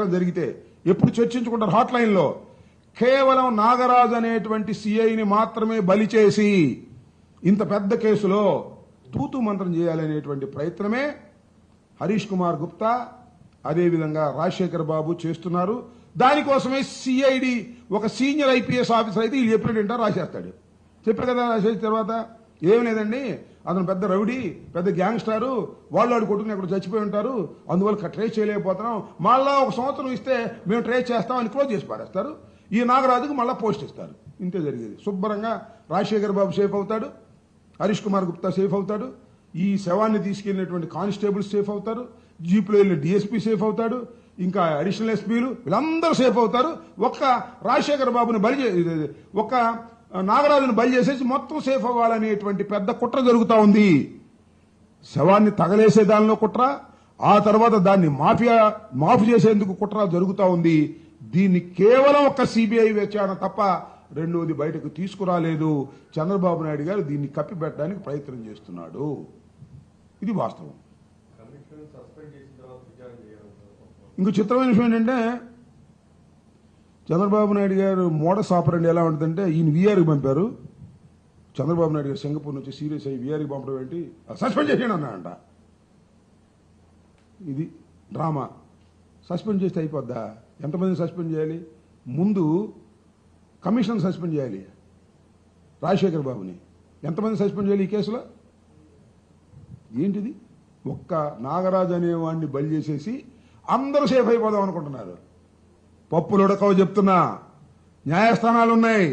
ఎక్కడైనా జరిగితే ఎప్పుడు చర్చించుకుంటారు హాట్ లైన్లో. కేవలం నాగరాజు అనేటువంటి సిఐని మాత్రమే బలి చేసి ఇంత పెద్ద కేసులో తూతు మంత్రం చేయాలనేటువంటి ప్రయత్నమే హరీష్ కుమార్ గుప్తా అదేవిధంగా రాజశేఖర్ బాబు చేస్తున్నారు. దానికోసమే సిఐడి ఒక సీనియర్ ఐపీఎస్ ఆఫీసర్ అయితే వీళ్ళు చెప్పినట్టు రాసేస్తాడు. చెప్పారు కదా, రాసేసిన తర్వాత ఏం లేదండి, అతను పెద్ద రౌడీ, పెద్ద గ్యాంగ్స్టారు, వాళ్ళు కొట్టుకుని అక్కడ చచ్చిపోయి ఉంటారు, అందువల్ల ట్రేస్ చేయలేకపోతున్నాం, మళ్ళా ఒక సంవత్సరం ఇస్తే మేము ట్రేస్ చేస్తాం అని క్లోజ్ చేసి పారేస్తారు. ఈ నాగరాజుకు మళ్ళా పోస్ట్ ఇస్తారు. ఇంతే జరిగేది. శుభ్రంగా రాజశేఖర్ బాబు సేఫ్ అవుతాడు, హరీష్ కుమార్ గుప్తా సేఫ్ అవుతాడు, ఈ శవాన్ని తీసుకెళ్లినటువంటి కానిస్టేబుల్స్ సేఫ్ అవుతారు, జీపులో వెళ్ళిన డిఎస్పీ సేఫ్ అవుతాడు, ఇంకా అడిషనల్ ఎస్పీలు వీళ్ళందరూ సేఫ్ అవుతారు. ఒక్క రాజశేఖర్ బాబుని ఒక్క నాగరాజును బలి చేసేసి మొత్తం సేఫ్ అవ్వాలనేటువంటి పెద్ద కుట్ర జరుగుతూ ఉంది. శవాన్ని తగలేసే దానిలో కుట్ర, ఆ తర్వాత దాన్ని మాఫీ చేసేందుకు కుట్ర జరుగుతూ ఉంది. దీన్ని కేవలం ఒక సిబిఐ విచారణ తప్ప రెండోది బయటకు తీసుకురాలేదు. చంద్రబాబు నాయుడు గారు దీన్ని కప్పిపెట్టడానికి ప్రయత్నం చేస్తున్నాడు. ఇది వాస్తవం. ఇంకో చిత్రమైన విషయం ఏంటంటే చంద్రబాబు నాయుడు గారు మోడస్ ఆపరేండి ఎలా ఉంటుందంటే ఈయన వీఆర్కి పంపారు. చంద్రబాబు నాయుడు గారు సింగపూర్ నుంచి సీరియస్ అయ్యి వీఆర్కి పంపడం ఏంటి, సస్పెండ్ చేసేయండి అన్నాడంట. ఇది డ్రామా. సస్పెండ్ చేస్తే అయిపోద్దా? ఎంతమందిని సస్పెండ్ చేయాలి? ముందు కమిషన్ సస్పెండ్ చేయాలి. రాజశేఖర్ బాబుని ఎంతమంది సస్పెండ్ చేయాలి ఈ కేసులో? ఏంటిది? ఒక్క నాగరాజు అనేవాడిని బలి చేసేసి అందరూ సేఫ్ అయిపోదాం అనుకుంటున్నారు. పప్పులు ఉడకవు చెప్తున్నా. న్యాయస్థానాలు ఉన్నాయి.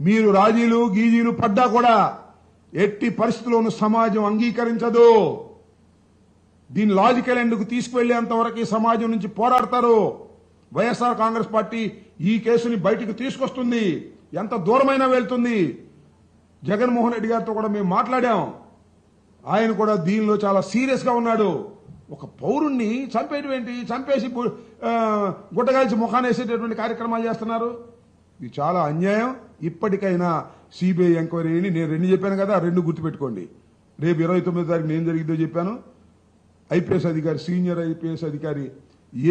మీరు రాజీలు గీజీలు పడ్డా కూడా ఎట్టి పరిస్థితుల్లోనూ సమాజం అంగీకరించదు. దీని లాజికల్ ఎండ్కు తీసుకువెళ్లేంత వరకు ఈ సమాజం నుంచి పోరాడతారు. వైఎస్ఆర్ కాంగ్రెస్ పార్టీ ఈ కేసుని బయటికి తీసుకొస్తుంది. ఎంత దూరమైనా వెళ్తుంది. జగన్మోహన్ రెడ్డి గారితో కూడా మేము మాట్లాడాం. ఆయన కూడా దీనిలో చాలా సీరియస్ గా ఉన్నాడు. ఒక పౌరుణ్ణి చంపేయడం ఏంటి? చంపేసి గుట్టగాల్చి ముఖాన్ని వేసేటటువంటి కార్యక్రమాలు చేస్తున్నారు. ఇది చాలా అన్యాయం. ఇప్పటికైనా సిబిఐ ఎంక్వైరీని నేను రెండు చెప్పాను కదా, రెండు గుర్తుపెట్టుకోండి. రేపు 29వ తారీఖున ఏం జరిగిందో చెప్పాను. ఐపీఎస్ అధికారి, సీనియర్ ఐపీఎస్ అధికారి